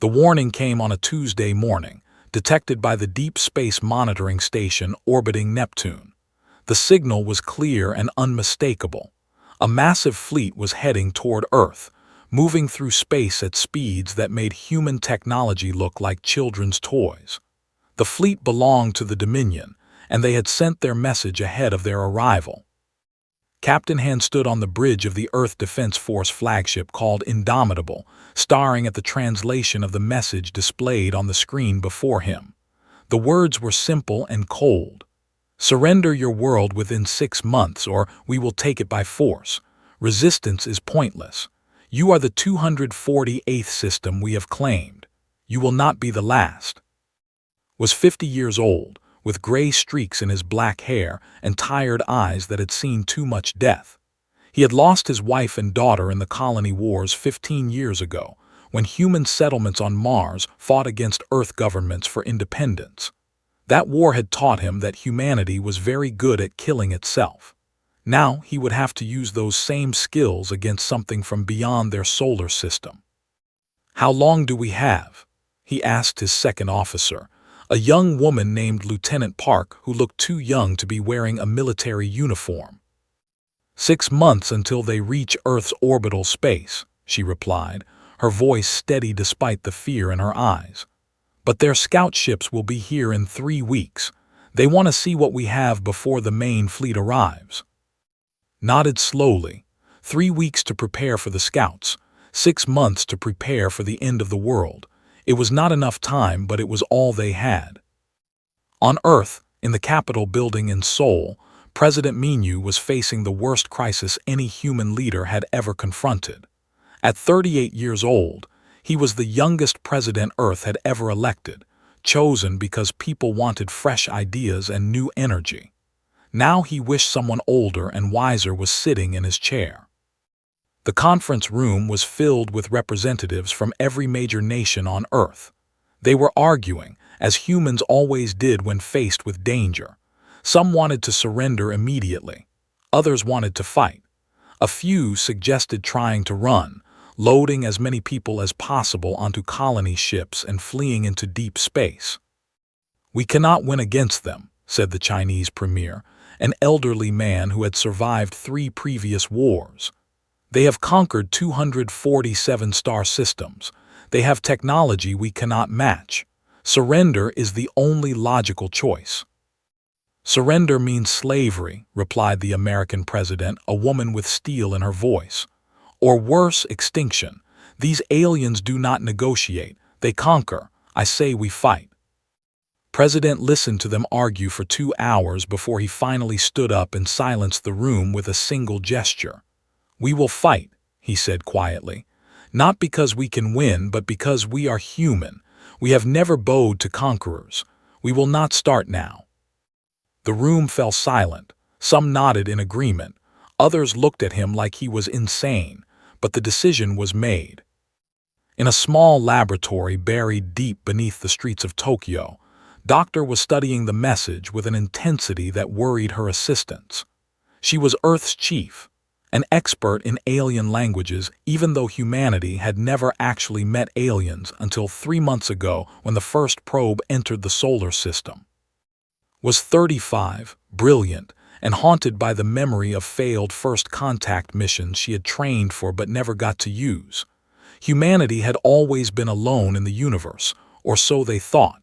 The warning came on a Tuesday morning, detected by the Deep Space Monitoring Station orbiting Neptune. The signal was clear and unmistakable. A massive fleet was heading toward Earth, moving through space at speeds that made human technology look like children's toys. The fleet belonged to the Dominion, and they had sent their message ahead of their arrival. Captain Hand stood on the bridge of the Earth Defense Force flagship called Indomitable, staring at the translation of the message displayed on the screen before him. The words were simple and cold. "Surrender your world within 6 months, or we will take it by force. Resistance is pointless. You are the 248th system we have claimed. You will not be the last." Was 50 years old, with gray streaks in his black hair and tired eyes that had seen too much death. He had lost his wife and daughter in the colony wars 15 years ago, when human settlements on Mars fought against Earth governments for independence. That war had taught him that humanity was very good at killing itself. Now he would have to use those same skills against something from beyond their solar system. "How long do we have?" he asked his second officer, a young woman named Lieutenant Park who looked too young to be wearing a military uniform. 6 months until they reach Earth's orbital space," she replied, her voice steady despite the fear in her eyes. "But their scout ships will be here in 3 weeks. They want to see what we have before the main fleet arrives." Nodded slowly. 3 weeks to prepare for the scouts, 6 months to prepare for the end of the world. It was not enough time, but it was all they had. On Earth, in the Capitol building in Seoul, President Moon-jae was facing the worst crisis any human leader had ever confronted. At 38 years old, he was the youngest president Earth had ever elected, chosen because people wanted fresh ideas and new energy. Now he wished someone older and wiser was sitting in his chair. The conference room was filled with representatives from every major nation on Earth. They were arguing, as humans always did when faced with danger. Some wanted to surrender immediately. Others wanted to fight. A few suggested trying to run, loading as many people as possible onto colony ships and fleeing into deep space. "We cannot win against them," said the Chinese premier, an elderly man who had survived 3 previous wars. "They have conquered 247 star systems. They have technology we cannot match. Surrender is the only logical choice." "Surrender means slavery," replied the American president, a woman with steel in her voice. "Or worse, extinction. These aliens do not negotiate. They conquer. I say we fight." President listened to them argue for 2 hours before he finally stood up and silenced the room with a single gesture. "We will fight," he said quietly. "Not because we can win, but because we are human. We have never bowed to conquerors. We will not start now." The room fell silent. Some nodded in agreement. Others looked at him like he was insane, but the decision was made. In a small laboratory buried deep beneath the streets of Tokyo, Doctor was studying the message with an intensity that worried her assistants. She was Earth's chief, an expert in alien languages, even though humanity had never actually met aliens until 3 months ago when the first probe entered the solar system. Was 35, brilliant, and haunted by the memory of failed first contact missions she had trained for but never got to use. Humanity had always been alone in the universe, or so they thought.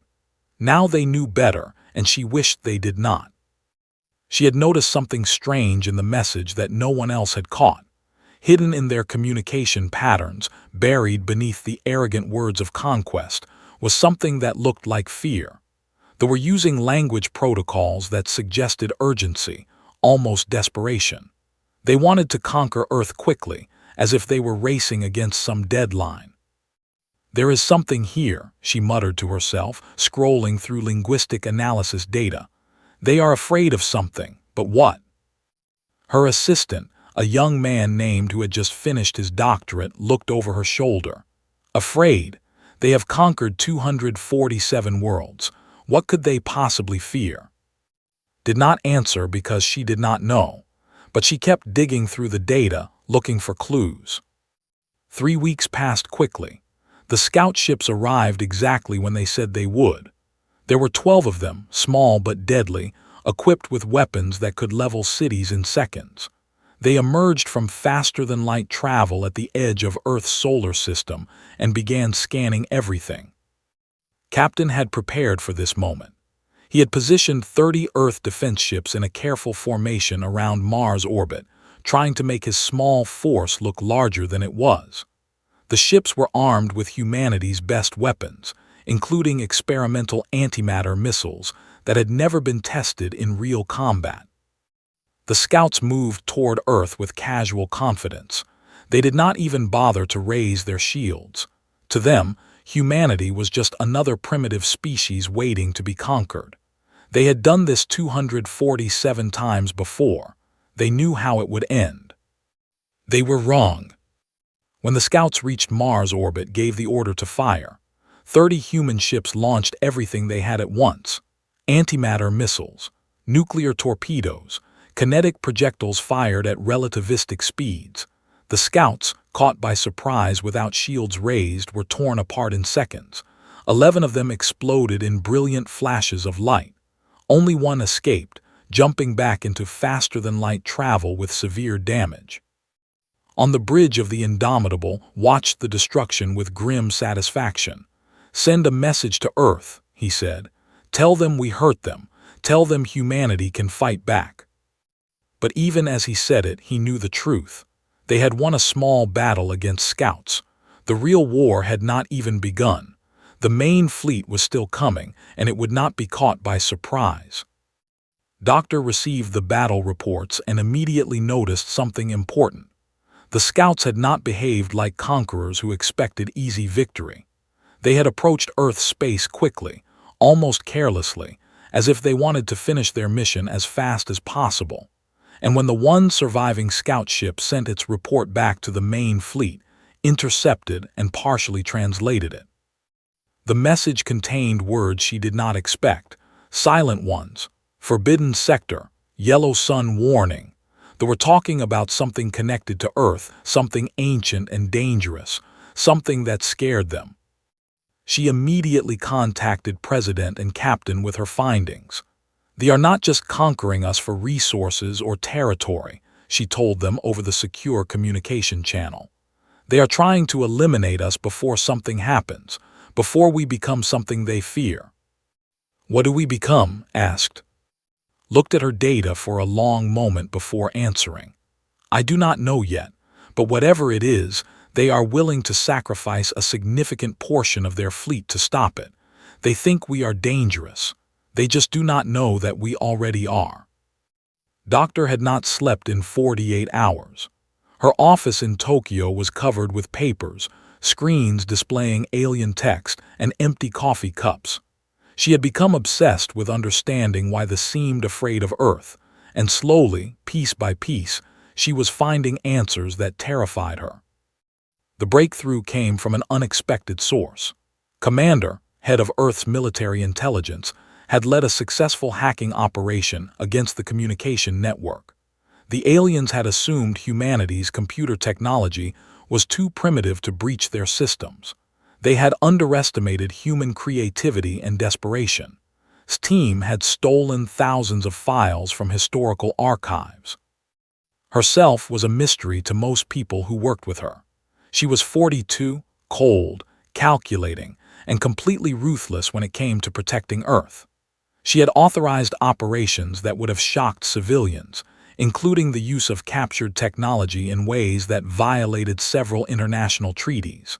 Now they knew better, and she wished they did not. She had noticed something strange in the message that no one else had caught. Hidden in their communication patterns, buried beneath the arrogant words of conquest, was something that looked like fear. They were using language protocols that suggested urgency, almost desperation. They wanted to conquer Earth quickly, as if they were racing against some deadline. "There is something here," she muttered to herself, scrolling through linguistic analysis data. "They are afraid of something, but what?" Her assistant, a young man named who had just finished his doctorate, looked over her shoulder. "Afraid? They have conquered 247 worlds. What could they possibly fear?" Did not answer because she did not know, but she kept digging through the data, looking for clues. 3 weeks passed quickly. The scout ships arrived exactly when they said they would. There were 12 of them, small but deadly, equipped with weapons that could level cities in seconds. They emerged from faster-than-light travel at the edge of Earth's solar system and began scanning everything. Captain had prepared for this moment. He had positioned 30 Earth defense ships in a careful formation around Mars' orbit, trying to make his small force look larger than it was. The ships were armed with humanity's best weapons, including experimental antimatter missiles that had never been tested in real combat. The scouts moved toward Earth with casual confidence. They did not even bother to raise their shields. To them, humanity was just another primitive species waiting to be conquered. They had done this 247 times before. They knew how it would end. They were wrong. When the scouts reached Mars' orbit, gave the order to fire. 30 human ships launched everything they had at once: antimatter missiles, nuclear torpedoes, kinetic projectiles fired at relativistic speeds. The scouts, caught by surprise without shields raised, were torn apart in seconds. 11 of them exploded in brilliant flashes of light. Only one escaped, jumping back into faster-than-light travel with severe damage. On the bridge of the Indomitable, watched the destruction with grim satisfaction. "Send a message to Earth," he said. "Tell them we hurt them. Tell them humanity can fight back." But even as he said it, he knew the truth. They had won a small battle against scouts. The real war had not even begun. The main fleet was still coming, and it would not be caught by surprise. Doctor received the battle reports and immediately noticed something important. The scouts had not behaved like conquerors who expected easy victory. They had approached Earth's space quickly, almost carelessly, as if they wanted to finish their mission as fast as possible. And when the one surviving scout ship sent its report back to the main fleet, intercepted and partially translated it. The message contained words she did not expect: silent ones, forbidden sector, yellow sun warning. They were talking about something connected to Earth, something ancient and dangerous, something that scared them. She immediately contacted President and Captain with her findings. "They are not just conquering us for resources or territory," she told them over the secure communication channel. "They are trying to eliminate us before something happens, before we become something they fear." "What do we become?" asked. Looked at her data for a long moment before answering. "I do not know yet, but whatever it is, they are willing to sacrifice a significant portion of their fleet to stop it. They think we are dangerous. They just do not know that we already are." Doctor had not slept in 48 hours. Her office in Tokyo was covered with papers, screens displaying alien text, and empty coffee cups. She had become obsessed with understanding why they seemed afraid of Earth, and slowly, piece by piece, she was finding answers that terrified her. The breakthrough came from an unexpected source. Commander, head of Earth's military intelligence, had led a successful hacking operation against the communication network. The aliens had assumed humanity's computer technology was too primitive to breach their systems. They had underestimated human creativity and desperation. His team had stolen thousands of files from historical archives. Herself was a mystery to most people who worked with her. She was 42, cold, calculating, and completely ruthless when it came to protecting Earth. She had authorized operations that would have shocked civilians, including the use of captured technology in ways that violated several international treaties.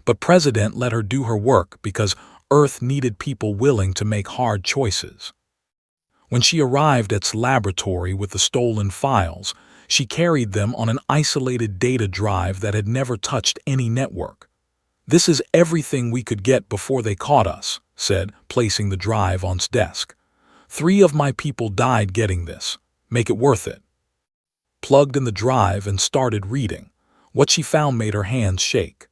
But President let her do her work because Earth needed people willing to make hard choices. When she arrived at its laboratory with the stolen files, she carried them on an isolated data drive that had never touched any network. "This is everything we could get before they caught us," said, placing the drive on his desk. "3 of my people died getting this. Make it worth it." Plugged in the drive and started reading. What she found made her hands shake.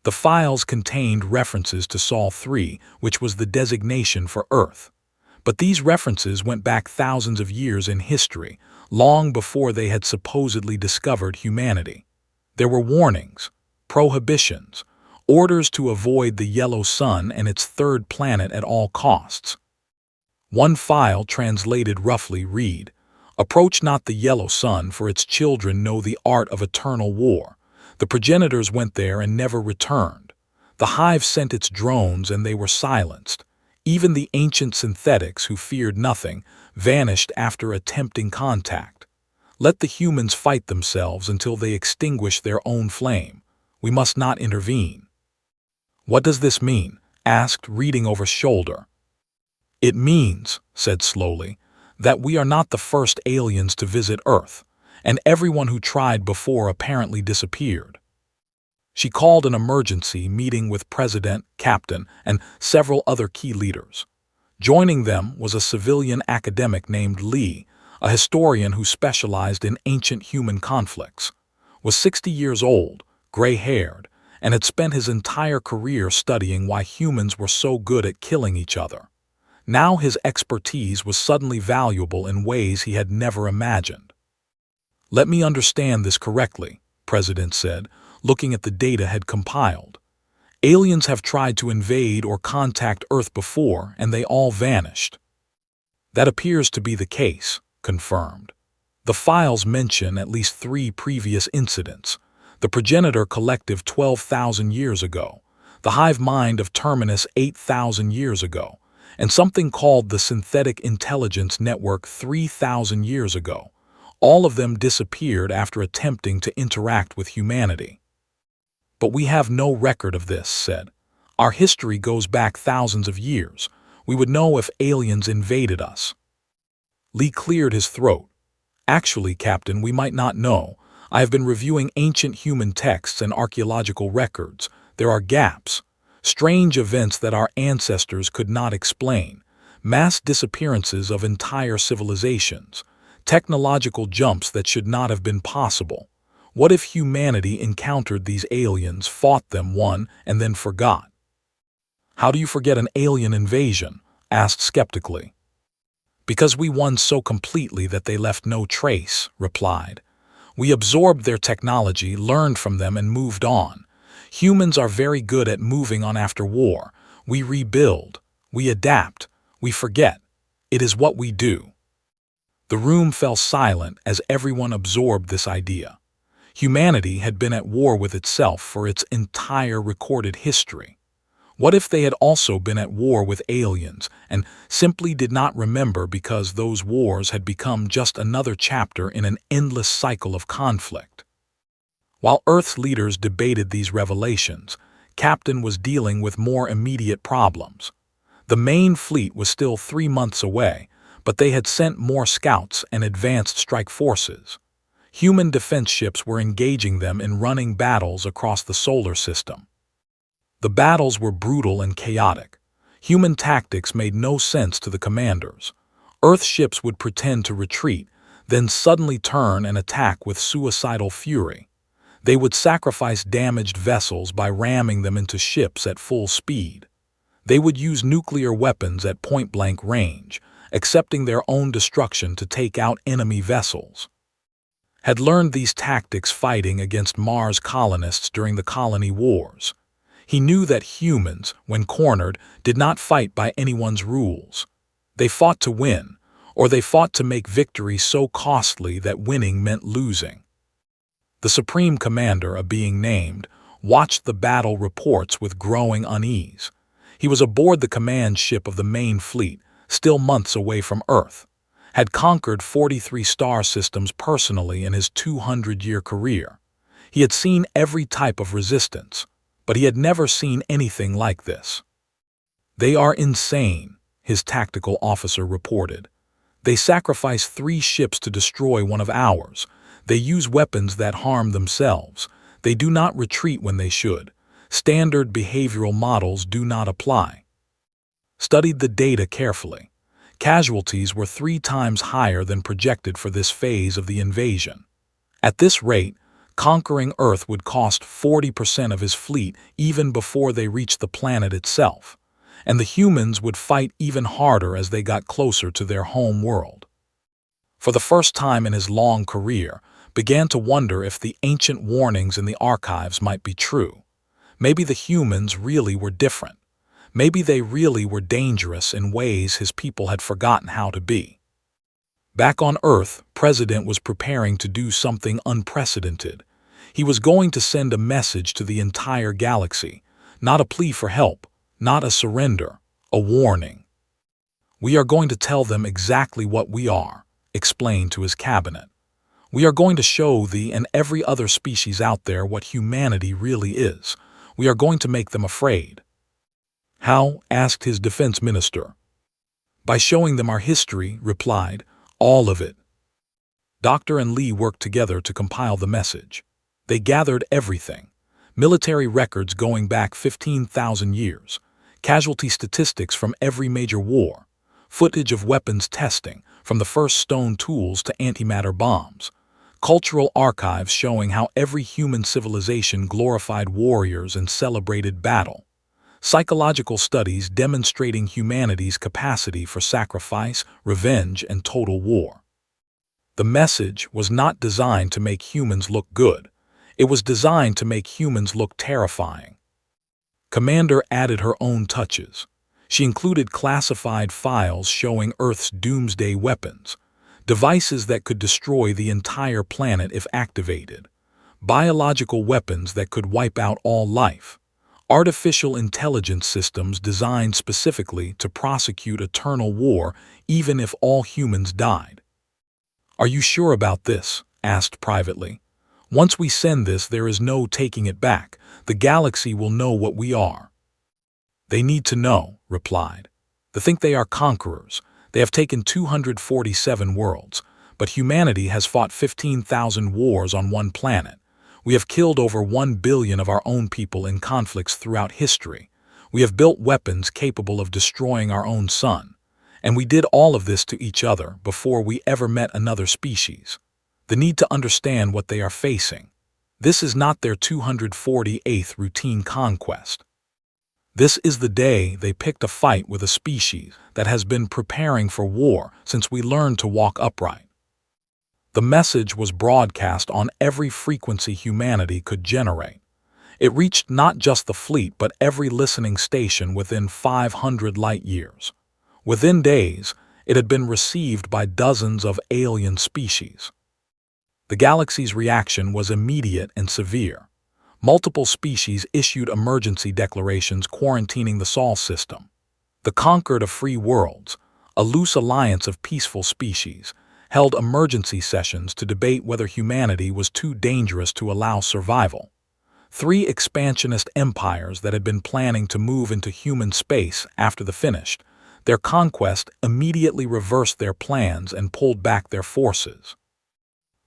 The files contained references to Sol 3, which was the designation for Earth. But these references went back thousands of years in history, long before they had supposedly discovered humanity. There were warnings, prohibitions, orders to avoid the yellow sun and its third planet at all costs. One file translated roughly read, "Approach not the yellow sun, for its children know the art of eternal war. The progenitors went there and never returned. The hive sent its drones and they were silenced. Even the ancient synthetics who feared nothing vanished after attempting contact. Let the humans fight themselves until they extinguish their own flame. We must not intervene." "What does this mean?" asked, reading over shoulder. "It means," said slowly, "that we are not the first aliens to visit Earth, and everyone who tried before apparently disappeared." She called an emergency meeting with President, Captain, and several other key leaders. Joining them was a civilian academic named Lee, a historian who specialized in ancient human conflicts, was 60 years old, gray-haired, and had spent his entire career studying why humans were so good at killing each other. Now his expertise was suddenly valuable in ways he had never imagined. "Let me understand this correctly," President said, looking at the data had compiled. "Aliens have tried to invade or contact Earth before, and they all vanished." "That appears to be the case," confirmed. "The files mention at least 3 previous incidents: the progenitor collective 12,000 years ago, the hive mind of Terminus 8,000 years ago, and something called the Synthetic Intelligence Network 3,000 years ago. All of them disappeared after attempting to interact with humanity." "But we have no record of this," said. "Our history goes back thousands of years. We would know if aliens invaded us." Lee cleared his throat. "Actually, Captain, we might not know. I have been reviewing ancient human texts and archaeological records. There are gaps, strange events that our ancestors could not explain, mass disappearances of entire civilizations, technological jumps that should not have been possible. What if humanity encountered these aliens, fought them, won, and then forgot?" "How do you forget an alien invasion?" asked skeptically. "Because we won so completely that they left no trace," replied. "We absorbed their technology, learned from them, and moved on. Humans are very good at moving on after war. We rebuild, we adapt, we forget. It is what we do." The room fell silent as everyone absorbed this idea. Humanity had been at war with itself for its entire recorded history. What if they had also been at war with aliens and simply did not remember because those wars had become just another chapter in an endless cycle of conflict? While Earth's leaders debated these revelations, Captain was dealing with more immediate problems. The main fleet was still 3 months away, but they had sent more scouts and advanced strike forces. Human defense ships were engaging them in running battles across the solar system. The battles were brutal and chaotic. Human tactics made no sense to the commanders. Earth ships would pretend to retreat, then suddenly turn and attack with suicidal fury. They would sacrifice damaged vessels by ramming them into ships at full speed. They would use nuclear weapons at point-blank range, accepting their own destruction to take out enemy vessels. Had learned these tactics fighting against Mars colonists during the colony wars. He knew that humans, when cornered, did not fight by anyone's rules. They fought to win, or they fought to make victory so costly that winning meant losing. The Supreme Commander, a being named, watched the battle reports with growing unease. He was aboard the command ship of the main fleet, still months away from Earth, had conquered 43 star systems personally in his 200-year career. He had seen every type of resistance, but he had never seen anything like this. "They are insane," his tactical officer reported. "They sacrifice 3 ships to destroy one of ours. They use weapons that harm themselves. They do not retreat when they should. Standard behavioral models do not apply." Studied the data carefully. Casualties were 3 times higher than projected for this phase of the invasion. At this rate, conquering Earth would cost 40% of his fleet even before they reached the planet itself, and the humans would fight even harder as they got closer to their home world. For the first time in his long career, began to wonder if the ancient warnings in the archives might be true. Maybe the humans really were different. Maybe they really were dangerous in ways his people had forgotten how to be. Back on Earth, President was preparing to do something unprecedented. He was going to send a message to the entire galaxy, not a plea for help, not a surrender, a warning. We are going to tell them exactly what we are, explained to his cabinet. We are going to show thee and every other species out there what humanity really is. We are going to make them afraid. How? Asked his defense minister. By showing them our history, replied, all of it. Doctor and Lee worked together to compile the message. They gathered everything. Military records going back 15,000 years, casualty statistics from every major war, footage of weapons testing, from the first stone tools to antimatter bombs, cultural archives showing how every human civilization glorified warriors and celebrated battle, psychological studies demonstrating humanity's capacity for sacrifice, revenge, and total war. The message was not designed to make humans look good. It was designed to make humans look terrifying. Commander added her own touches. She included classified files showing Earth's doomsday weapons, devices that could destroy the entire planet if activated, biological weapons that could wipe out all life, artificial intelligence systems designed specifically to prosecute eternal war even if all humans died. Are you sure about this? Asked privately. Once we send this, there is no taking it back. The galaxy will know what we are. They need to know, replied. They think they are conquerors. They have taken 247 worlds, but humanity has fought 15,000 wars on one planet. We have killed over 1 billion of our own people in conflicts throughout history. We have built weapons capable of destroying our own sun. And we did all of this to each other before we ever met another species. The need to understand what they are facing. This is not their 248th routine conquest. This is the day they picked a fight with a species that has been preparing for war since we learned to walk upright. The message was broadcast on every frequency humanity could generate. It reached not just the fleet but every listening station within 500 light years. Within days, it had been received by dozens of alien species. The galaxy's reaction was immediate and severe. Multiple species issued emergency declarations quarantining the Sol system. The Conquered of Free Worlds, a loose alliance of peaceful species, held emergency sessions to debate whether humanity was too dangerous to allow survival. 3 expansionist empires that had been planning to move into human space after the finished, their conquest immediately reversed their plans and pulled back their forces.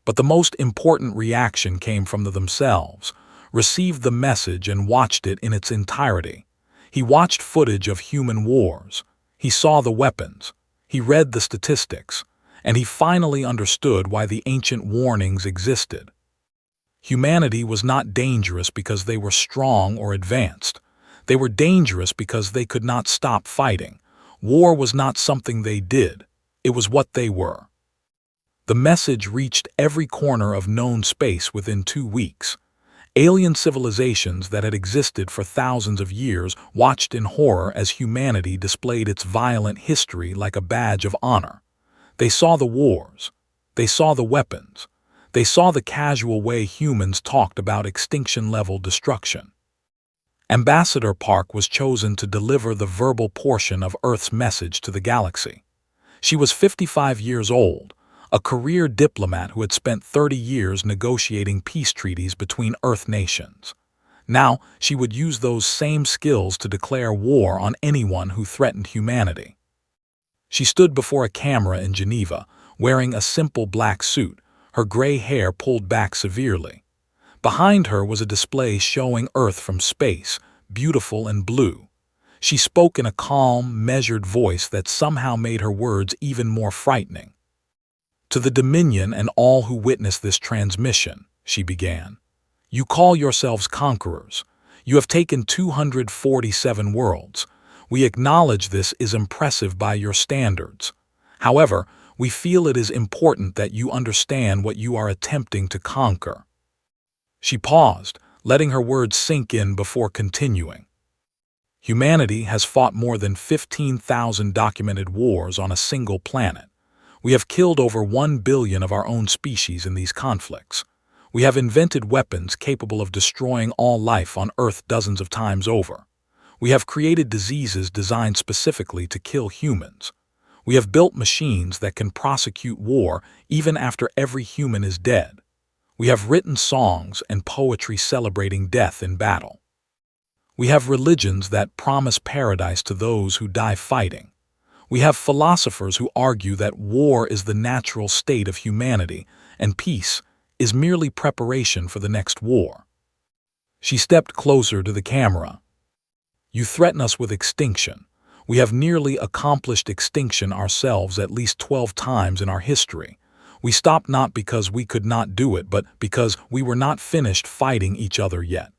But the most important reaction came from themselves, received the message and watched it in its entirety. He watched footage of human wars. He saw the weapons. He read the statistics. And he finally understood why the ancient warnings existed. Humanity was not dangerous because they were strong or advanced. They were dangerous because they could not stop fighting. War was not something they did. It was what they were. The message reached every corner of known space within 2 weeks. Alien civilizations that had existed for thousands of years watched in horror as humanity displayed its violent history like a badge of honor. They saw the wars. They saw the weapons. They saw the casual way humans talked about extinction-level destruction. Ambassador Park was chosen to deliver the verbal portion of Earth's message to the galaxy. She was 55 years old, a career diplomat who had spent 30 years negotiating peace treaties between Earth nations. Now, she would use those same skills to declare war on anyone who threatened humanity. She stood before a camera in Geneva, wearing a simple black suit, her gray hair pulled back severely. Behind her was a display showing Earth from space, beautiful and blue. She spoke in a calm, measured voice that somehow made her words even more frightening. To the Dominion and all who witnessed this transmission, she began. You call yourselves conquerors. You have taken 247 worlds. We acknowledge this is impressive by your standards. However, we feel it is important that you understand what you are attempting to conquer. She paused, letting her words sink in before continuing. Humanity has fought more than 15,000 documented wars on a single planet. We have killed over 1 billion of our own species in these conflicts. We have invented weapons capable of destroying all life on Earth dozens of times over. We have created diseases designed specifically to kill humans. We have built machines that can prosecute war even after every human is dead. We have written songs and poetry celebrating death in battle. We have religions that promise paradise to those who die fighting. We have philosophers who argue that war is the natural state of humanity and peace is merely preparation for the next war. She stepped closer to the camera. You threaten us with extinction. We have nearly accomplished extinction ourselves at least 12 times in our history. We stopped not because we could not do it, but because we were not finished fighting each other yet.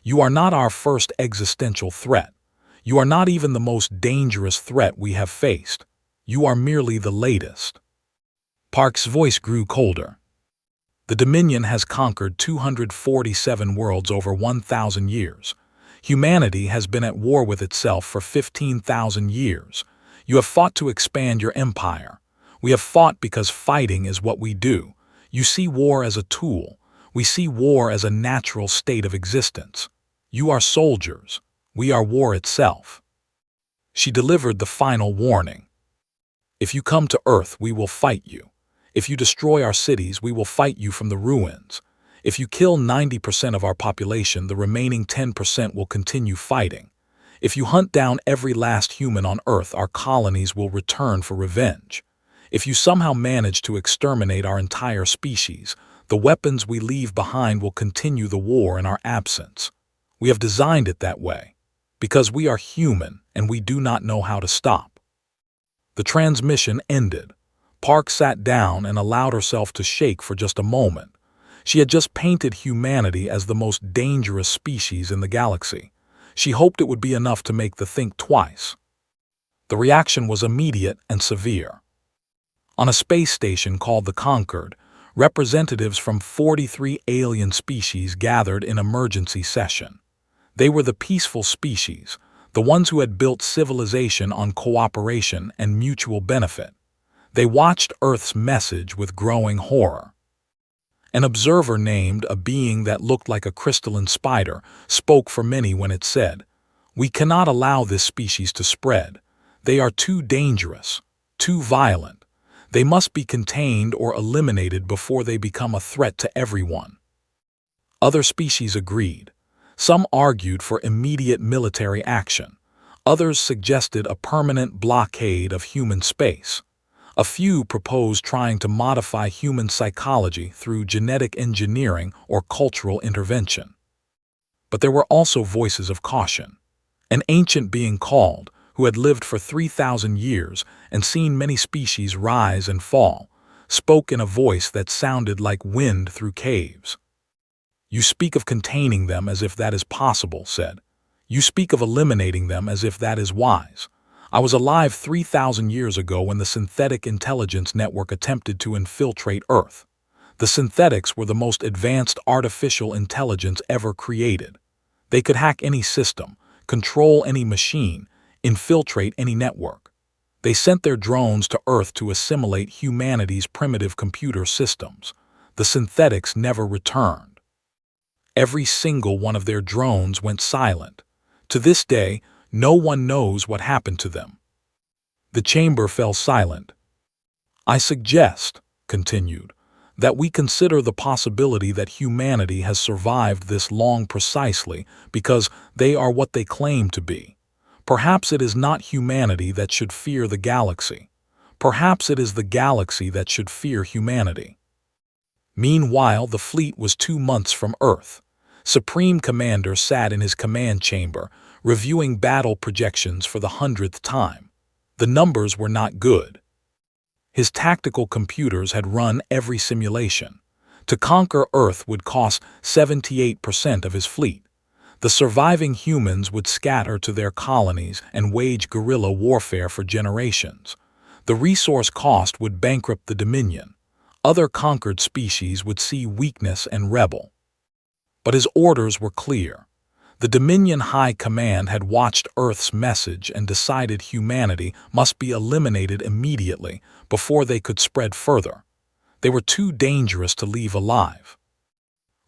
You are not our first existential threat. You are not even the most dangerous threat we have faced. You are merely the latest. Park's voice grew colder. The Dominion has conquered 247 worlds over 1,000 years. Humanity has been at war with itself for 15,000 years. You have fought to expand your empire. We have fought because fighting is what we do. You see war as a tool. We see war as a natural state of existence. You are soldiers. We are war itself. She delivered the final warning. If you come to Earth, we will fight you. If you destroy our cities, we will fight you from the ruins. If you kill 90% of our population, the remaining 10% will continue fighting. If you hunt down every last human on Earth, our colonies will return for revenge. If you somehow manage to exterminate our entire species, the weapons we leave behind will continue the war in our absence. We have designed it that way, because we are human and we do not know how to stop. The transmission ended. Park sat down and allowed herself to shake for just a moment. She had just painted humanity as the most dangerous species in the galaxy. She hoped it would be enough to make them think twice. The reaction was immediate and severe. On a space station called the Concord, representatives from 43 alien species gathered in emergency session. They were the peaceful species, the ones who had built civilization on cooperation and mutual benefit. They watched Earth's message with growing horror. An observer named a being that looked like a crystalline spider spoke for many when it said, "We cannot allow this species to spread. They are too dangerous, too violent. They must be contained or eliminated before they become a threat to everyone." Other species agreed. Some argued for immediate military action. Others suggested a permanent blockade of human space. A few proposed trying to modify human psychology through genetic engineering or cultural intervention. But there were also voices of caution. An ancient being called, who had lived for 3,000 years and seen many species rise and fall, spoke in a voice that sounded like wind through caves. "You speak of containing them as if that is possible," said. "You speak of eliminating them as if that is wise. I was alive 3,000 years ago when the Synthetic Intelligence Network attempted to infiltrate Earth. The synthetics were the most advanced artificial intelligence ever created. They could hack any system, control any machine, infiltrate any network. They sent their drones to Earth to assimilate humanity's primitive computer systems. The synthetics never returned. Every single one of their drones went silent. To this day, no one knows what happened to them." The chamber fell silent. "I suggest," continued, "that we consider the possibility that humanity has survived this long precisely because they are what they claim to be. Perhaps it is not humanity that should fear the galaxy. Perhaps it is the galaxy that should fear humanity." Meanwhile, the fleet was 2 months from Earth. Supreme Commander sat in his command chamber, reviewing battle projections for the 100th time. The numbers were not good. His tactical computers had run every simulation. To conquer Earth would cost 78% of his fleet. The surviving humans would scatter to their colonies and wage guerrilla warfare for generations. The resource cost would bankrupt the Dominion. Other conquered species would see weakness and rebel. But his orders were clear. The Dominion High Command had watched Earth's message and decided humanity must be eliminated immediately before they could spread further. They were too dangerous to leave alive.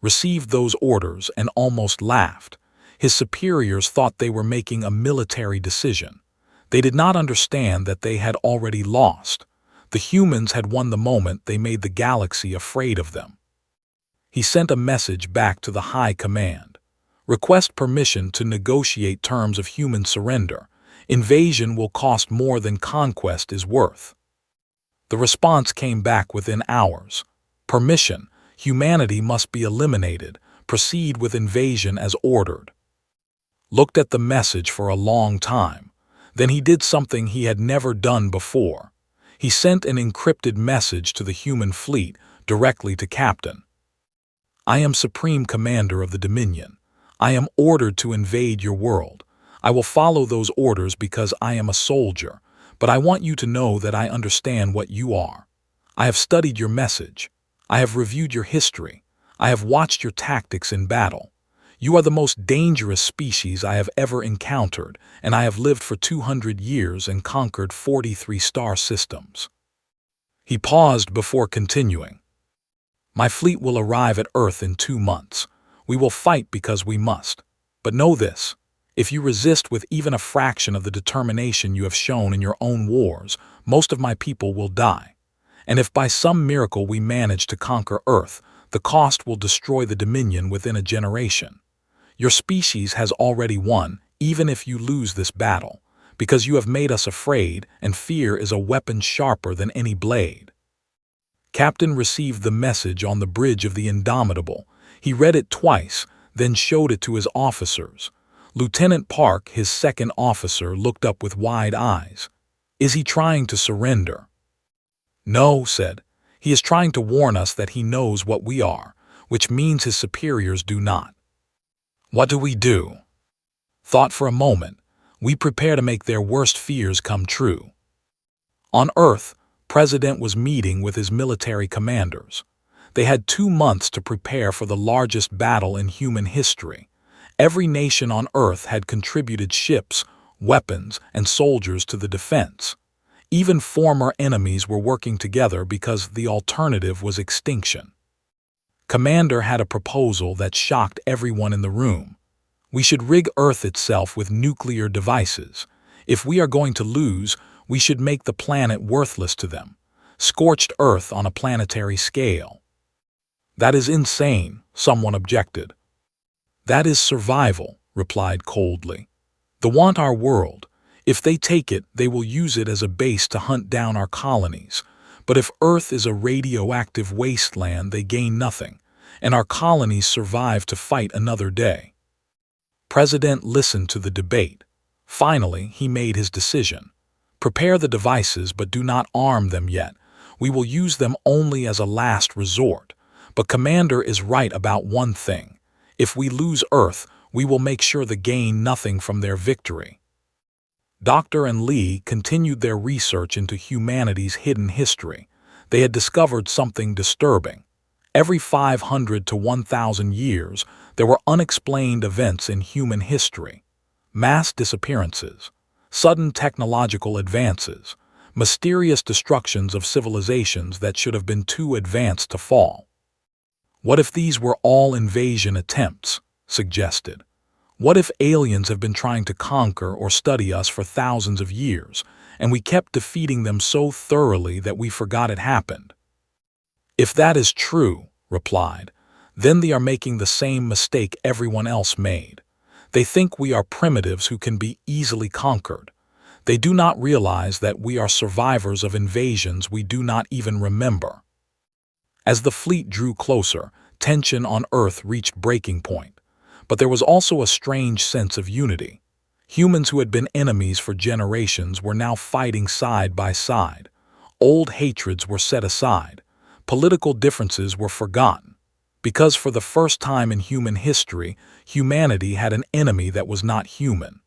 Received those orders and almost laughed. His superiors thought they were making a military decision. They did not understand that they had already lost. The humans had won the moment they made the galaxy afraid of them. He sent a message back to the High Command. Request permission to negotiate terms of human surrender. Invasion will cost more than conquest is worth. The response came back within hours. Permission. Humanity must be eliminated. Proceed with invasion as ordered. Looked at the message for a long time. Then he did something he had never done before. He sent an encrypted message to the human fleet directly to Captain. I am Supreme Commander of the Dominion. I am ordered to invade your world. I will follow those orders because I am a soldier, but I want you to know that I understand what you are. I have studied your message. I have reviewed your history. I have watched your tactics in battle. You are the most dangerous species I have ever encountered, and I have lived for 200 years and conquered 43 star systems. He paused before continuing. My fleet will arrive at Earth in 2 months. We will fight because we must. But know this, if you resist with even a fraction of the determination you have shown in your own wars, most of my people will die. And if by some miracle we manage to conquer Earth, the cost will destroy the Dominion within a generation. Your species has already won, even if you lose this battle, because you have made us afraid, and fear is a weapon sharper than any blade. Captain received the message on the bridge of the Indomitable. He read it twice, then showed it to his officers. Lieutenant Park, his second officer, looked up with wide eyes. Is he trying to surrender? No, said. He is trying to warn us that he knows what we are, which means his superiors do not. What do we do? Thought for a moment. We prepare to make their worst fears come true. On Earth, President was meeting with his military commanders. They had 2 months to prepare for the largest battle in human history. Every nation on Earth had contributed ships, weapons, and soldiers to the defense. Even former enemies were working together because the alternative was extinction. Commander had a proposal that shocked everyone in the room. We should rig Earth itself with nuclear devices. If we are going to lose, we should make the planet worthless to them. Scorched Earth on a planetary scale. That is insane, someone objected. That is survival, replied coldly. They want our world. If they take it, they will use it as a base to hunt down our colonies. But if Earth is a radioactive wasteland, they gain nothing, and our colonies survive to fight another day. President listened to the debate. Finally, he made his decision. Prepare the devices, but do not arm them yet. We will use them only as a last resort. But Commander is right about one thing. If we lose Earth, we will make sure they gain nothing from their victory. Doctor and Lee continued their research into humanity's hidden history. They had discovered something disturbing. Every 500 to 1,000 years, there were unexplained events in human history. Mass disappearances, sudden technological advances, mysterious destructions of civilizations that should have been too advanced to fall. What if these were all invasion attempts? Suggested. What if aliens have been trying to conquer or study us for thousands of years, and we kept defeating them so thoroughly that we forgot it happened? If that is true, replied, then they are making the same mistake everyone else made. They think we are primitives who can be easily conquered. They do not realize that we are survivors of invasions we do not even remember. As the fleet drew closer, tension on Earth reached breaking point. But there was also a strange sense of unity. Humans who had been enemies for generations were now fighting side by side. Old hatreds were set aside. Political differences were forgotten. Because for the first time in human history, humanity had an enemy that was not human.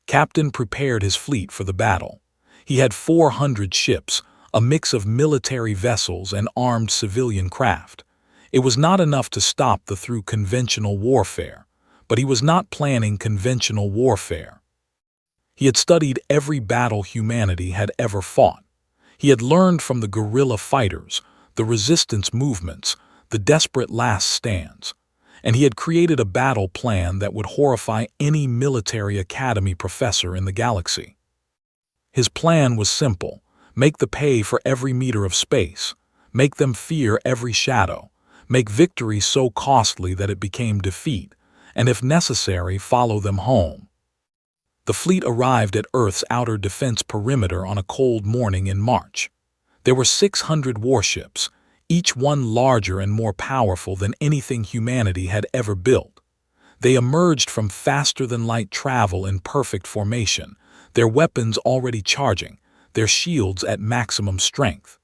Captain prepared his fleet for the battle. He had 400 ships, a mix of military vessels and armed civilian craft. It was not enough to stop the through conventional warfare, but he was not planning conventional warfare. He had studied every battle humanity had ever fought. He had learned from the guerrilla fighters, the resistance movements, the desperate last stands, and he had created a battle plan that would horrify any military academy professor in the galaxy. His plan was simple: make them pay for every meter of space, make them fear every shadow, make victory so costly that it became defeat, and if necessary, follow them home. The fleet arrived at Earth's outer defense perimeter on a cold morning in March. There were 600 warships, each one larger and more powerful than anything humanity had ever built. They emerged from faster-than-light travel in perfect formation, their weapons already charging, their shields at maximum strength.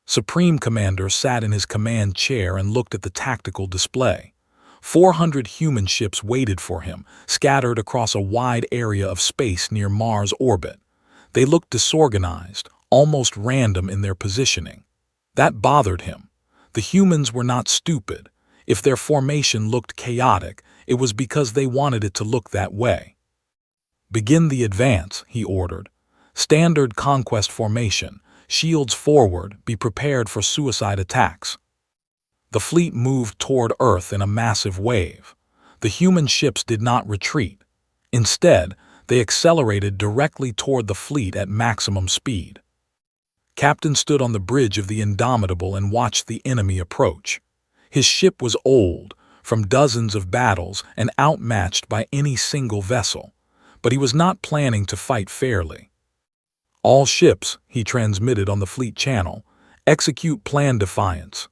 Supreme Commander sat in his command chair and looked at the tactical display. 400 human ships waited for him, scattered across a wide area of space near Mars' orbit. They looked disorganized, almost random in their positioning. That bothered him. The humans were not stupid. If their formation looked chaotic, it was because they wanted it to look that way. "Begin the advance," he ordered. "Standard conquest formation, shields forward, be prepared for suicide attacks." The fleet moved toward Earth in a massive wave. The human ships did not retreat. Instead, they accelerated directly toward the fleet at maximum speed. Captain stood on the bridge of the Indomitable and watched the enemy approach. His ship was old, from dozens of battles, and outmatched by any single vessel, but he was not planning to fight fairly. "All ships," he transmitted on the fleet channel, "execute Plan Defiance."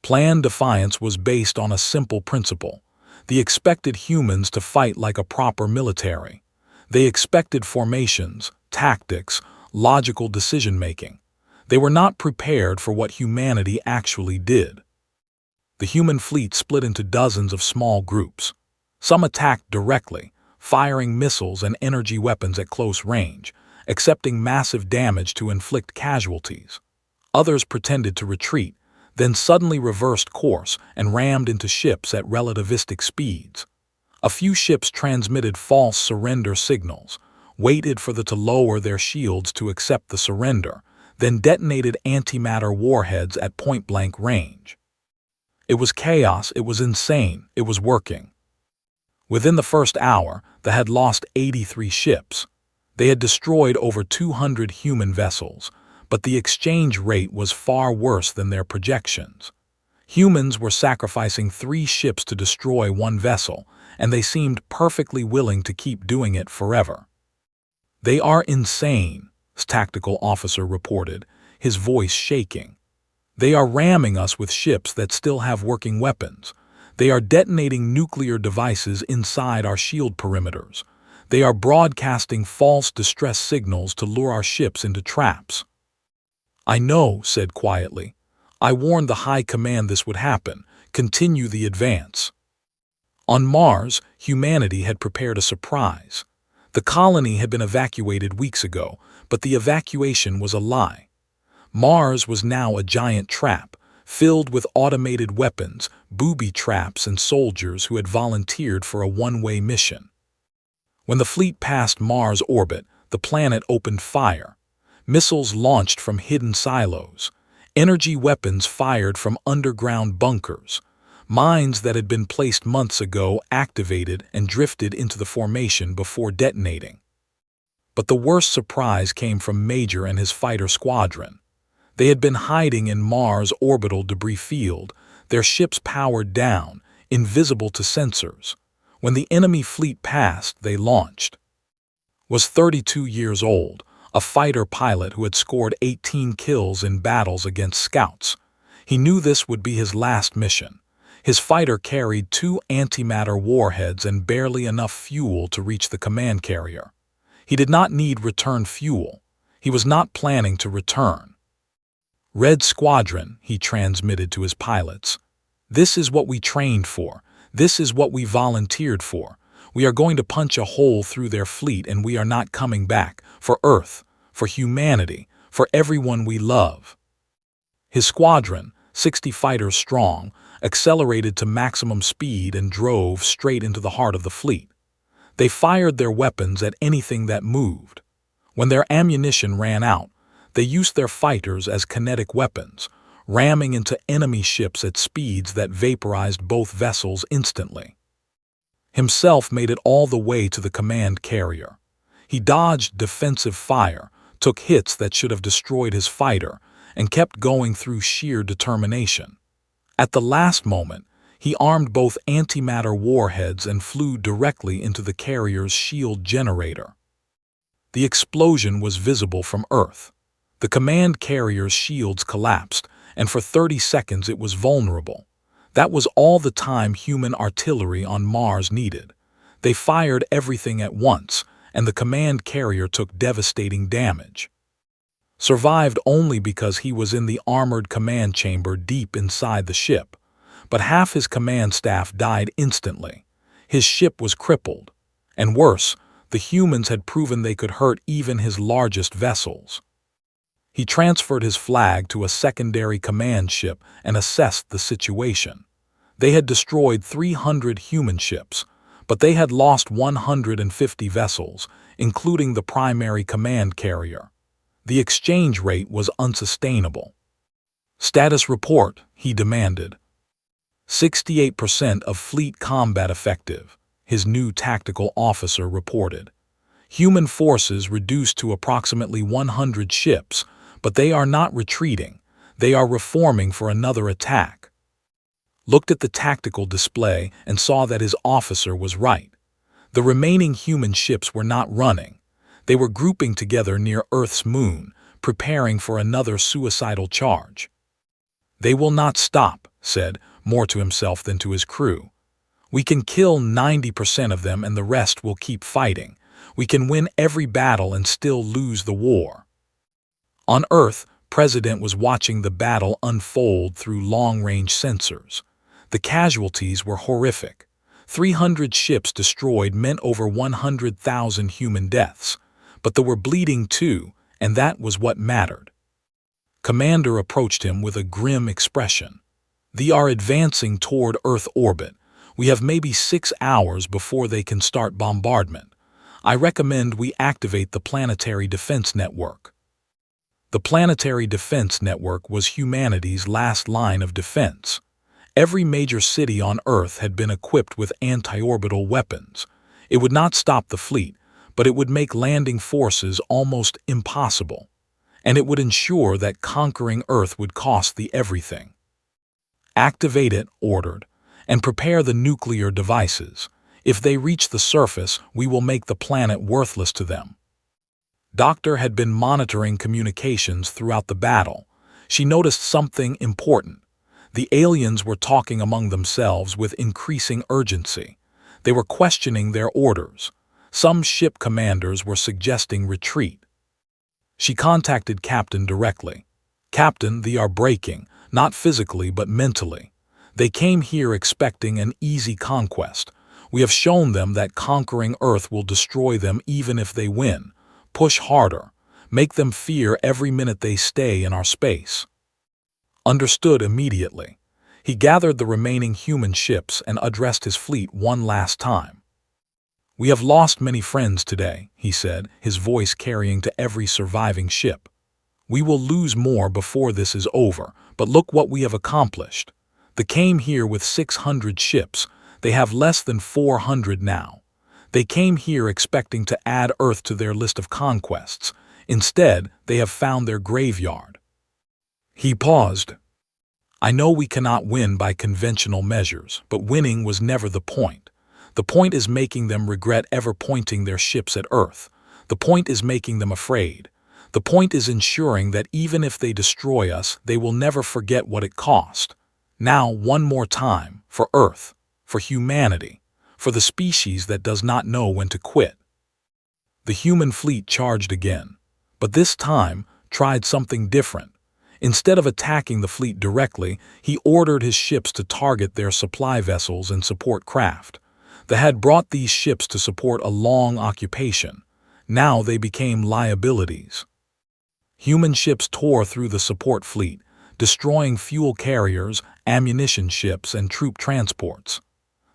Plan Defiance was based on a simple principle. They expected humans to fight like a proper military. They expected formations, tactics, logical decision-making. They were not prepared for what humanity actually did. The human fleet split into dozens of small groups. Some attacked directly, firing missiles and energy weapons at close range, accepting massive damage to inflict casualties. Others pretended to retreat, then suddenly reversed course and rammed into ships at relativistic speeds. A few ships transmitted false surrender signals, waited for them to lower their shields to accept the surrender, then detonated antimatter warheads at point-blank range. It was chaos, it was insane, it was working. Within the first hour, they had lost 83 ships. They had destroyed over 200 human vessels, but the exchange rate was far worse than their projections. Humans were sacrificing 3 ships to destroy 1 vessel, and they seemed perfectly willing to keep doing it forever. "They are insane," the tactical officer reported, his voice shaking. "They are ramming us with ships that still have working weapons. They are detonating nuclear devices inside our shield perimeters. They are broadcasting false distress signals to lure our ships into traps." "I know," said quietly. "I warned the High Command this would happen. Continue the advance." On Mars, humanity had prepared a surprise. The colony had been evacuated weeks ago, but the evacuation was a lie. Mars was now a giant trap, filled with automated weapons, booby traps, and soldiers who had volunteered for a one-way mission. When the fleet passed Mars' orbit, the planet opened fire. Missiles launched from hidden silos, energy weapons fired from underground bunkers, mines that had been placed months ago activated and drifted into the formation before detonating. But the worst surprise came from Major and his fighter squadron. They had been hiding in Mars' orbital debris field, their ships powered down, invisible to sensors. When the enemy fleet passed, they launched. Was 32 years old, a fighter pilot who had scored 18 kills in battles against scouts. He knew this would be his last mission. His fighter carried 2 antimatter warheads and barely enough fuel to reach the command carrier. He did not need return fuel. He was not planning to return. "Red Squadron," he transmitted to his pilots. "This is what we trained for. This is what we volunteered for. We are going to punch a hole through their fleet and we are not coming back. For Earth, for humanity, for everyone we love." His squadron, 60 fighters strong, accelerated to maximum speed and drove straight into the heart of the fleet. They fired their weapons at anything that moved. When their ammunition ran out, they used their fighters as kinetic weapons, ramming into enemy ships at speeds that vaporized both vessels instantly. Himself made it all the way to the command carrier. He dodged defensive fire, took hits that should have destroyed his fighter, and kept going through sheer determination. At the last moment, he armed both antimatter warheads and flew directly into the carrier's shield generator. The explosion was visible from Earth. The command carrier's shields collapsed, and for 30 seconds it was vulnerable. That was all the time human artillery on Mars needed. They fired everything at once, and the command carrier took devastating damage. Survived only because he was in the armored command chamber deep inside the ship. But half his command staff died instantly. His ship was crippled. And worse, the humans had proven they could hurt even his largest vessels. He transferred his flag to a secondary command ship and assessed the situation. They had destroyed 300 human ships, but they had lost 150 vessels, including the primary command carrier. The exchange rate was unsustainable. "Status report," he demanded. 68% of fleet combat effective, his new tactical officer reported. Human forces reduced to approximately 100 ships, but they are not retreating. They are reforming for another attack. Looked at the tactical display and saw that his officer was right. The remaining human ships were not running. They were grouping together near Earth's moon, preparing for another suicidal charge. "They will not stop," said, more to himself than to his crew. "We can kill 90% of them and the rest will keep fighting. We can win every battle and still lose the war." On Earth, President was watching the battle unfold through long-range sensors. The casualties were horrific. 300 ships destroyed meant over 100,000 human deaths. But they were bleeding too, and that was what mattered. Commander approached him with a grim expression. "They are advancing toward Earth orbit. We have maybe 6 hours before they can start bombardment. I recommend we activate the Planetary Defense Network." The Planetary Defense Network was humanity's last line of defense. Every major city on Earth had been equipped with anti-orbital weapons. It would not stop the fleet, but it would make landing forces almost impossible. And it would ensure that conquering Earth would cost the everything. "Activate it," ordered, "and prepare the nuclear devices. If they reach the surface, we will make the planet worthless to them." Doctor had been monitoring communications throughout the battle. She noticed something important. The aliens were talking among themselves with increasing urgency. They were questioning their orders. Some ship commanders were suggesting retreat. She contacted Captain directly. "Captain, they are breaking, not physically but mentally. They came here expecting an easy conquest. We have shown them that conquering Earth will destroy them even if they win. Push harder. Make them fear every minute they stay in our space." Understood immediately. He gathered the remaining human ships and addressed his fleet one last time. "We have lost many friends today," he said, his voice carrying to every surviving ship. "We will lose more before this is over, but look what we have accomplished. They came here with 600 ships. They have less than 400 now. They came here expecting to add Earth to their list of conquests. Instead, they have found their graveyard." He paused. "I know we cannot win by conventional measures, but winning was never the point. The point is making them regret ever pointing their ships at Earth. The point is making them afraid. The point is ensuring that even if they destroy us, they will never forget what it cost. Now, one more time, for Earth, for humanity, for the species that does not know when to quit." The human fleet charged again, but this time tried something different. Instead of attacking the fleet directly, he ordered his ships to target their supply vessels and support craft. They had brought these ships to support a long occupation. Now they became liabilities. Human ships tore through the support fleet, destroying fuel carriers, ammunition ships, and troop transports.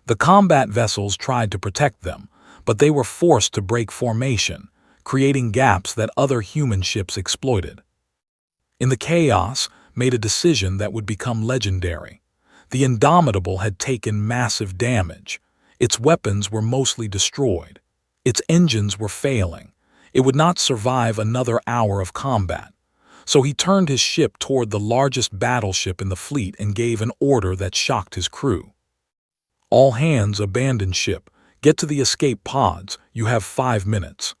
The combat vessels tried to protect them, but they were forced to break formation, creating gaps that other human ships exploited. In the chaos, made a decision that would become legendary. The Indomitable had taken massive damage. Its weapons were mostly destroyed. Its engines were failing. It would not survive another hour of combat. So he turned his ship toward the largest battleship in the fleet and gave an order that shocked his crew. All hands abandon ship. Get to the escape pods. You have 5 minutes.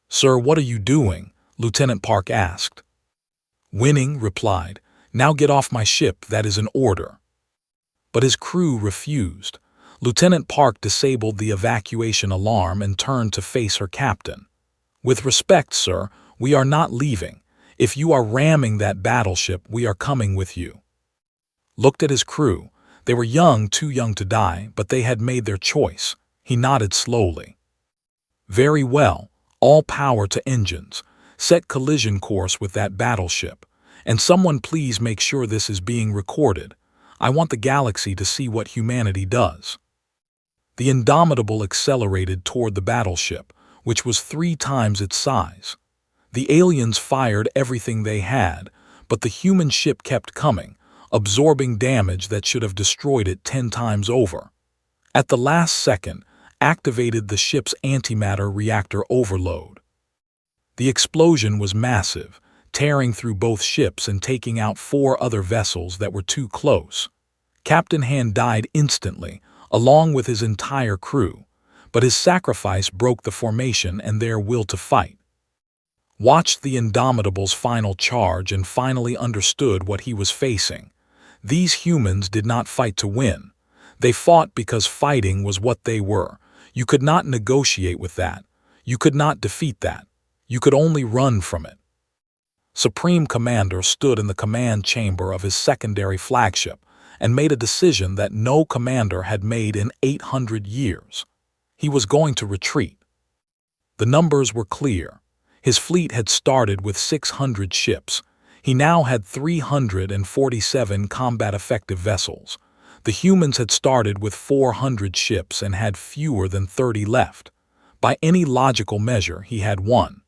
Sir, what are you doing? Lieutenant Park asked. Winning, replied. Now get off my ship, that is an order. But his crew refused. Lieutenant Park disabled the evacuation alarm and turned to face her captain. With respect, sir, we are not leaving. If you are ramming that battleship, we are coming with you. Looked at his crew. They were young, too young to die, but they had made their choice. He nodded slowly. Very well. All power to engines. Set collision course with that battleship. And someone please make sure this is being recorded. I want the galaxy to see what humanity does. The Indomitable accelerated toward the battleship, which was 3 times its size. The aliens fired everything they had, but the human ship kept coming, absorbing damage that should have destroyed it 10 times over. At the last second, activated the ship's antimatter reactor overload. The explosion was massive, tearing through both ships and taking out 4 other vessels that were too close. Captain Han died instantly, along with his entire crew, but his sacrifice broke the formation and their will to fight. Watched the Indomitable's final charge and finally understood what he was facing. These humans did not fight to win. They fought because fighting was what they were. You could not negotiate with that. You could not defeat that. You could only run from it. Supreme Commander stood in the command chamber of his secondary flagship and made a decision that no commander had made in 800 years. He was going to retreat. The numbers were clear. His fleet had started with 600 ships. He now had 347 combat-effective vessels. The humans had started with 400 ships and had fewer than 30 left. By any logical measure, he had won.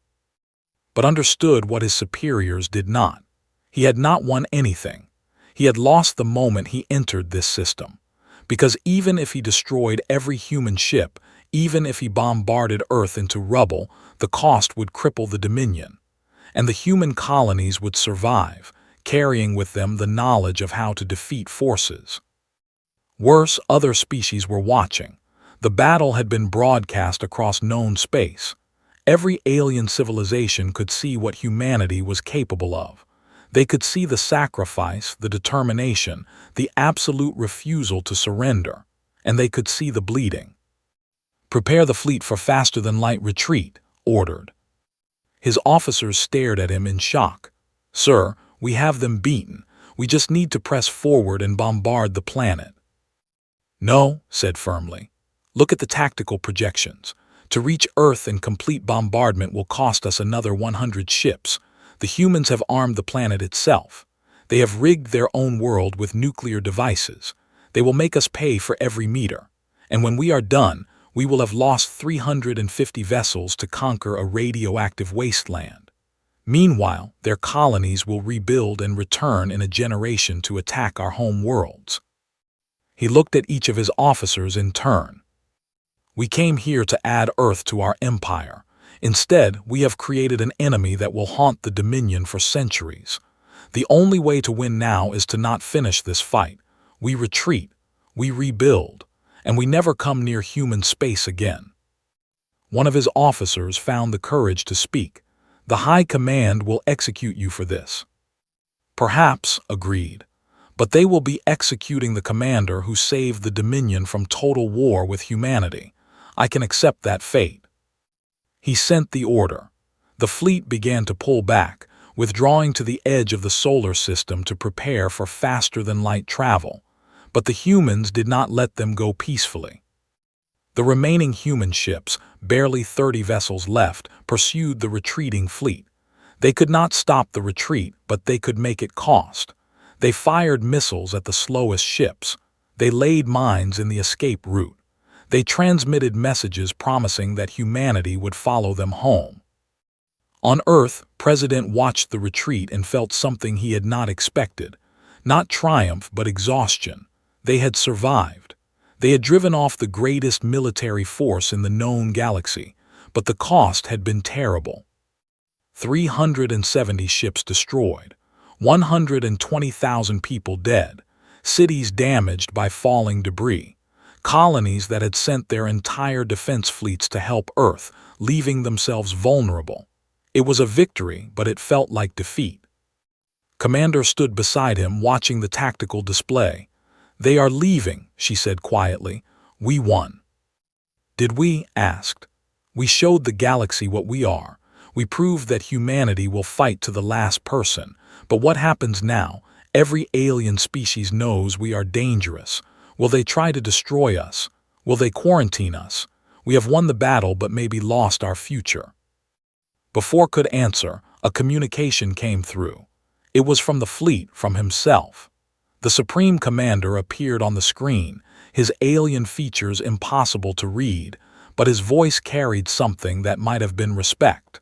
But understood what his superiors did not. He had not won anything. He had lost the moment he entered this system. Because even if he destroyed every human ship, even if he bombarded Earth into rubble, the cost would cripple the Dominion. And the human colonies would survive, carrying with them the knowledge of how to defeat forces. Worse, other species were watching. The battle had been broadcast across known space. Every alien civilization could see what humanity was capable of. They could see the sacrifice, the determination, the absolute refusal to surrender, and they could see the bleeding. Prepare the fleet for faster-than-light retreat, ordered. His officers stared at him in shock. Sir, we have them beaten. We just need to press forward and bombard the planet. No, said firmly. Look at the tactical projections. To reach Earth and complete bombardment will cost us another 100 ships. The humans have armed the planet itself. They have rigged their own world with nuclear devices. They will make us pay for every meter. And when we are done, we will have lost 350 vessels to conquer a radioactive wasteland. Meanwhile, their colonies will rebuild and return in a generation to attack our home worlds. He looked at each of his officers in turn. We came here to add Earth to our empire. Instead, we have created an enemy that will haunt the Dominion for centuries. The only way to win now is to not finish this fight. We retreat, we rebuild, and we never come near human space again. One of his officers found the courage to speak. The High Command will execute you for this. Perhaps, agreed. But they will be executing the commander who saved the Dominion from total war with humanity. I can accept that fate. He sent the order. The fleet began to pull back, withdrawing to the edge of the solar system to prepare for faster-than-light travel. But the humans did not let them go peacefully. The remaining human ships, barely 30 vessels left, pursued the retreating fleet. They could not stop the retreat, but they could make it cost. They fired missiles at the slowest ships. They laid mines in the escape route. They transmitted messages promising that humanity would follow them home. On Earth, President watched the retreat and felt something he had not expected. Not triumph, but exhaustion. They had survived. They had driven off the greatest military force in the known galaxy, but the cost had been terrible. 370 ships destroyed, 120,000 people dead, cities damaged by falling debris, colonies that had sent their entire defense fleets to help Earth, leaving themselves vulnerable. It was a victory, but it felt like defeat. Commander stood beside him, watching the tactical display. "They are leaving," she said quietly. "We won." "Did we?" asked. "We showed the galaxy what we are. We proved that humanity will fight to the last person. But what happens now? Every alien species knows we are dangerous. Will they try to destroy us? Will they quarantine us? We have won the battle but maybe lost our future." Before could answer, a communication came through. It was from the fleet, from himself. The Supreme Commander appeared on the screen, his alien features impossible to read, but his voice carried something that might have been respect.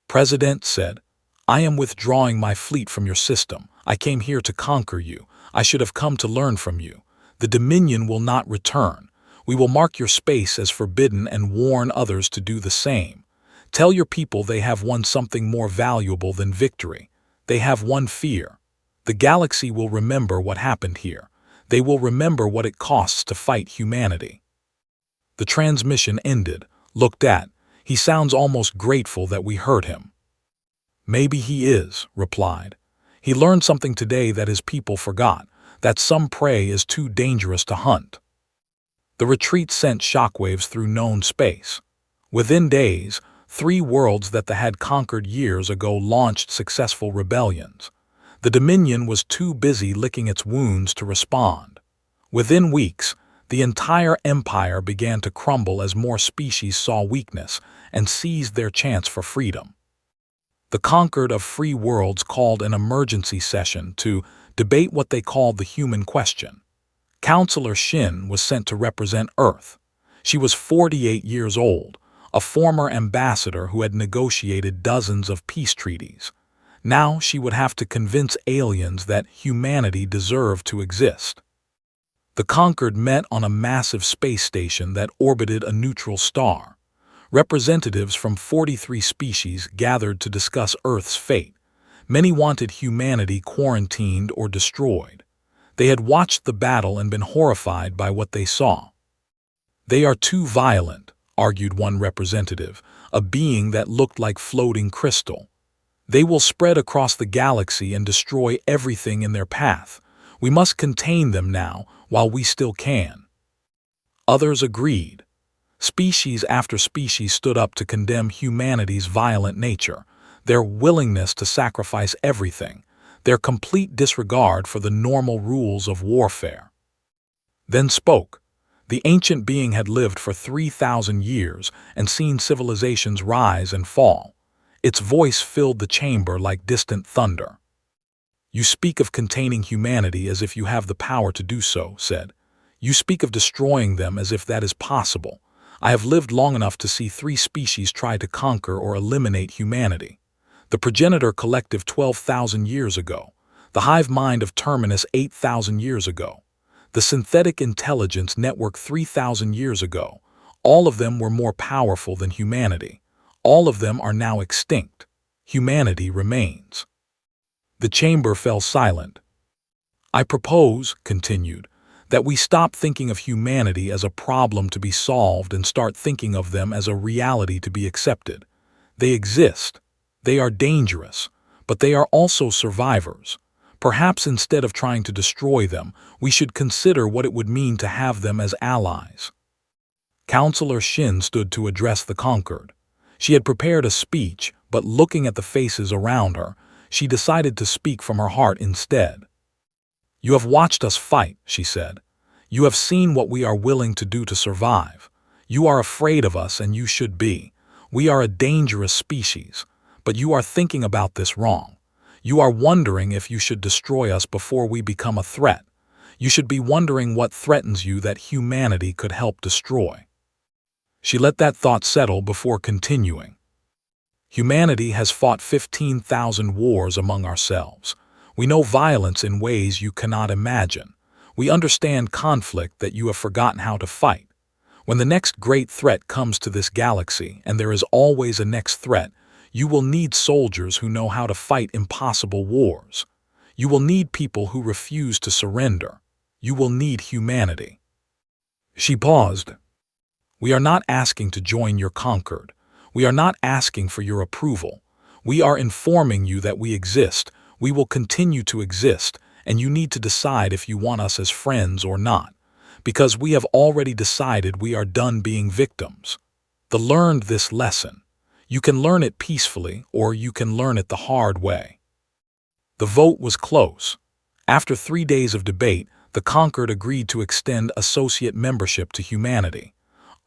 "President said, I am withdrawing my fleet from your system. I came here to conquer you. I should have come to learn from you. The Dominion will not return. We will mark your space as forbidden and warn others to do the same. Tell your people they have won something more valuable than victory. They have won fear. The galaxy will remember what happened here. They will remember what it costs to fight humanity." The transmission ended. Looked at. "He sounds almost grateful that we heard him." "Maybe he is," replied. "He learned something today that his people forgot, that some prey is too dangerous to hunt." The retreat sent shockwaves through known space. Within days, 3 worlds that they had conquered years ago launched successful rebellions. The Dominion was too busy licking its wounds to respond. Within weeks, the entire empire began to crumble as more species saw weakness and seized their chance for freedom. The conquered of free worlds called an emergency session to debate what they called the human question. Counselor Shin was sent to represent Earth. She was 48 years old, a former ambassador who had negotiated dozens of peace treaties. Now she would have to convince aliens that humanity deserved to exist. The conquered met on a massive space station that orbited a neutral star. Representatives from 43 species gathered to discuss Earth's fate. Many wanted humanity quarantined or destroyed. They had watched the battle and been horrified by what they saw. "They are too violent," argued one representative, a being that looked like floating crystal. "They will spread across the galaxy and destroy everything in their path. We must contain them now, while we still can." Others agreed. Species after species stood up to condemn humanity's violent nature, their willingness to sacrifice everything, their complete disregard for the normal rules of warfare. Then spoke. The ancient being had lived for 3,000 years and seen civilizations rise and fall. Its voice filled the chamber like distant thunder. "You speak of containing humanity as if you have the power to do so," said. "You speak of destroying them as if that is possible. I have lived long enough to see 3 species try to conquer or eliminate humanity. The progenitor collective 12,000 years ago, the hive mind of Terminus 8,000 years ago, the synthetic intelligence network 3,000 years ago. All of them were more powerful than humanity. All of them are now extinct. Humanity remains." The chamber fell silent. "I propose," continued, "that we stop thinking of humanity as a problem to be solved and start thinking of them as a reality to be accepted. They exist. They are dangerous, but they are also survivors. Perhaps instead of trying to destroy them, we should consider what it would mean to have them as allies." Counselor Shin stood to address the conquered. She had prepared a speech, but looking at the faces around her, she decided to speak from her heart instead. "You have watched us fight," she said. "You have seen what we are willing to do to survive. You are afraid of us, and you should be. We are a dangerous species. But you are thinking about this wrong. You are wondering if you should destroy us before we become a threat. You should be wondering what threatens you that humanity could help destroy. She let that thought settle before continuing. Humanity has fought 15,000 wars among ourselves. We know violence in ways you cannot imagine. We understand conflict that you have forgotten how to fight. When the next great threat comes to this galaxy, and there is always a next threat, you will need soldiers who know how to fight impossible wars. You will need people who refuse to surrender. You will need humanity. She paused. We are not asking to join your conquered. We are not asking for your approval. We are informing you that we exist. We will continue to exist, and you need to decide if you want us as friends or not, because we have already decided we are done being victims. Learned this lesson. You can learn it peacefully, or you can learn it the hard way. The vote was close. After 3 days of debate, the conquered agreed to extend associate membership to humanity.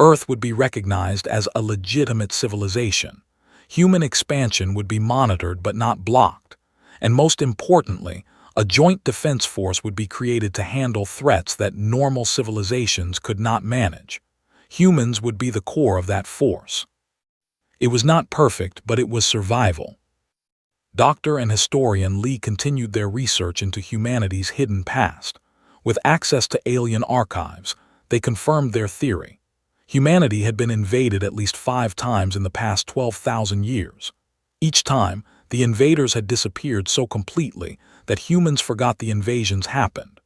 Earth would be recognized as a legitimate civilization. Human expansion would be monitored but not blocked. And most importantly, a joint defense force would be created to handle threats that normal civilizations could not manage. Humans would be the core of that force. It was not perfect, but it was survival. Doctor and historian Lee continued their research into humanity's hidden past. With access to alien archives, they confirmed their theory. Humanity had been invaded at least 5 times in the past 12,000 years. Each time, the invaders had disappeared so completely that humans forgot the invasions happened.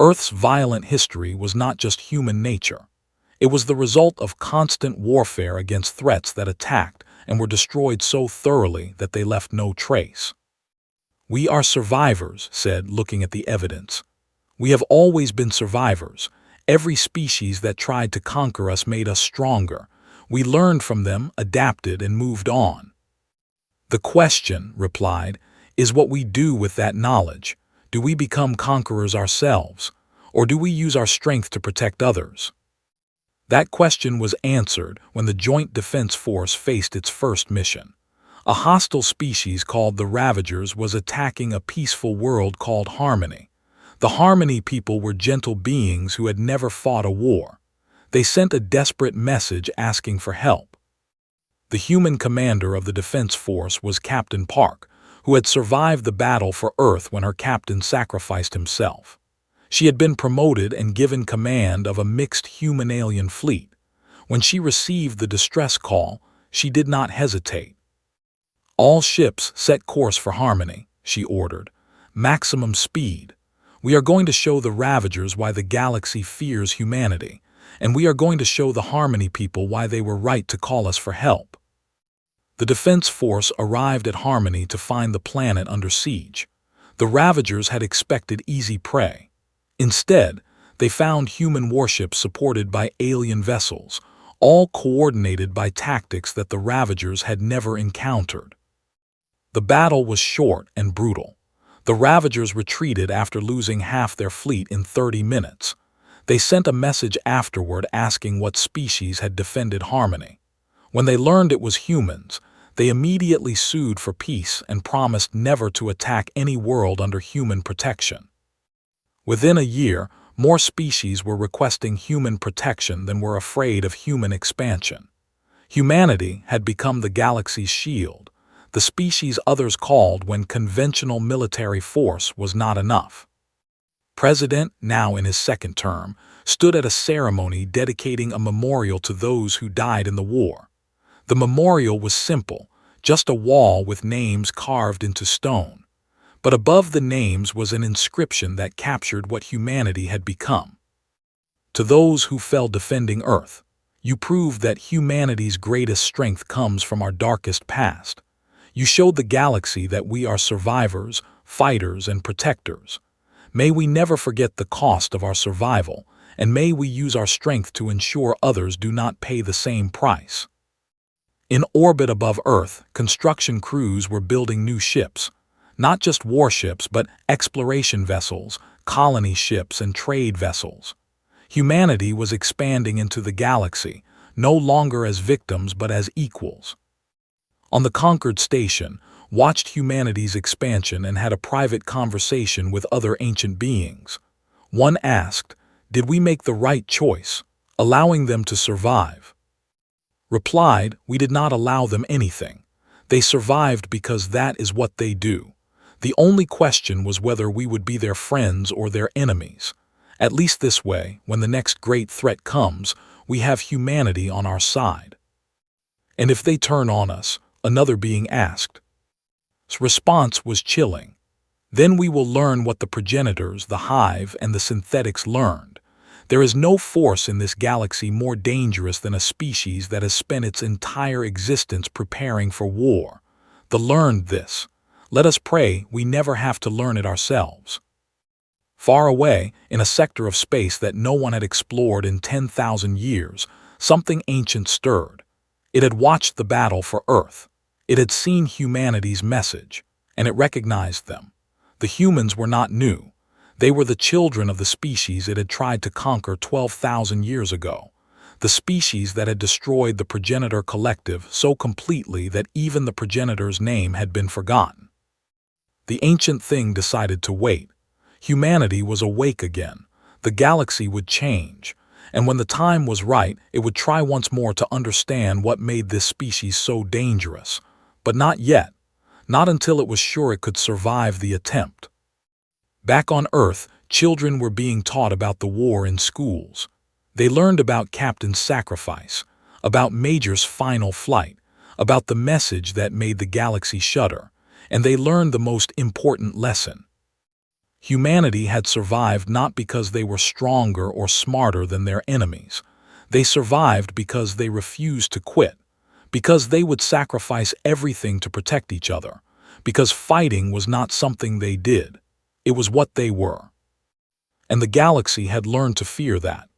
Earth's violent history was not just human nature. It was the result of constant warfare against threats that attacked and were destroyed so thoroughly that they left no trace. We are survivors, said, looking at the evidence. We have always been survivors. Every species that tried to conquer us made us stronger. We learned from them, adapted, and moved on. The question, replied, is what we do with that knowledge. Do we become conquerors ourselves, or do we use our strength to protect others? That question was answered when the Joint Defense Force faced its first mission. A hostile species called the Ravagers was attacking a peaceful world called Harmony. The Harmony people were gentle beings who had never fought a war. They sent a desperate message asking for help. The human commander of the Defense Force was Captain Park, who had survived the battle for Earth when her captain sacrificed himself. She had been promoted and given command of a mixed human-alien fleet. When she received the distress call, she did not hesitate. All ships set course for Harmony, she ordered. Maximum speed. We are going to show the Ravagers why the galaxy fears humanity, and we are going to show the Harmony people why they were right to call us for help. The Defense Force arrived at Harmony to find the planet under siege. The Ravagers had expected easy prey. Instead, they found human warships supported by alien vessels, all coordinated by tactics that the Ravagers had never encountered. The battle was short and brutal. The Ravagers retreated after losing half their fleet in 30 minutes. They sent a message afterward asking what species had defended Harmony. When they learned it was humans, they immediately sued for peace and promised never to attack any world under human protection. Within a year, more species were requesting human protection than were afraid of human expansion. Humanity had become the galaxy's shield, the species others called when conventional military force was not enough. President, now in his second term, stood at a ceremony dedicating a memorial to those who died in the war. The memorial was simple, just a wall with names carved into stone. But above the names was an inscription that captured what humanity had become. To those who fell defending Earth, you proved that humanity's greatest strength comes from our darkest past. You showed the galaxy that we are survivors, fighters, and protectors. May we never forget the cost of our survival, and may we use our strength to ensure others do not pay the same price. In orbit above Earth, construction crews were building new ships. Not just warships, but exploration vessels, colony ships, and trade vessels. Humanity was expanding into the galaxy, no longer as victims but as equals. On the conquered station, watched humanity's expansion and had a private conversation with other ancient beings. One asked, "Did we make the right choice, allowing them to survive?" Replied, "We did not allow them anything. They survived because that is what they do. The only question was whether we would be their friends or their enemies. At least this way, when the next great threat comes, we have humanity on our side." "And if they turn on us?" another being asked. His response was chilling. "Then we will learn what the progenitors, the hive, and the synthetics learned. There is no force in this galaxy more dangerous than a species that has spent its entire existence preparing for war. The learned this. Let us pray we never have to learn it ourselves." Far away, in a sector of space that no one had explored in 10,000 years, something ancient stirred. It had watched the battle for Earth. It had seen humanity's message, and it recognized them. The humans were not new. They were the children of the species it had tried to conquer 12,000 years ago. The species that had destroyed the progenitor collective so completely that even the progenitor's name had been forgotten. The ancient thing decided to wait. Humanity was awake again. The galaxy would change, and when the time was right, it would try once more to understand what made this species so dangerous. But not yet. Not until it was sure it could survive the attempt. Back on Earth, children were being taught about the war in schools. They learned about Captain's sacrifice, about Major's final flight, about the message that made the galaxy shudder, and they learned the most important lesson. Humanity had survived not because they were stronger or smarter than their enemies. They survived because they refused to quit, because they would sacrifice everything to protect each other, because fighting was not something they did. It was what they were. And the galaxy had learned to fear that.